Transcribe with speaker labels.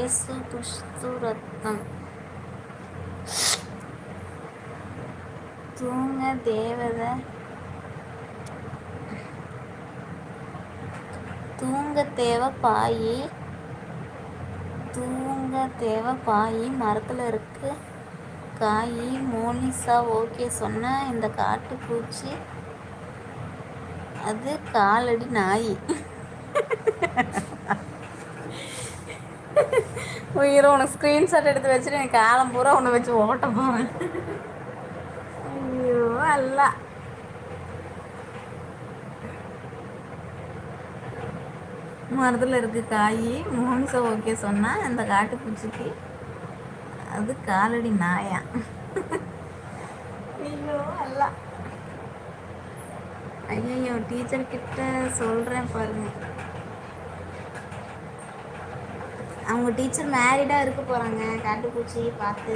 Speaker 1: ஏசு கிறிஸ்து ரத்தம். தூங்க தேவை பாயி மரத்தில் இருக்கு காயி. மோனிஷா ஓகே சொன்ன இந்த காட்டுப்பூச்சி அது காலடி நாய். உயிரை உனக்கு ஸ்க்ரீன்ஷாட் எடுத்து வச்சுட்டு எனக்கு காலம் பூரா உன்னை வச்சு ஓட்ட போகிறேன். ஐயோ அல்ல. மரத்தில் இருக்கு காய். மோனிஷா ஓகே சொன்னால் இந்த காட்டுப்பூச்சிக்கு அது காலடி நாயா. ஐயோ அல்ல. ஐயோ டீச்சர்கிட்ட சொல்கிறேன் பாருங்க. அவங்க டீச்சர் மேரிடாக இருக்க போகிறாங்க. காட்டுப்பூச்சி பார்த்து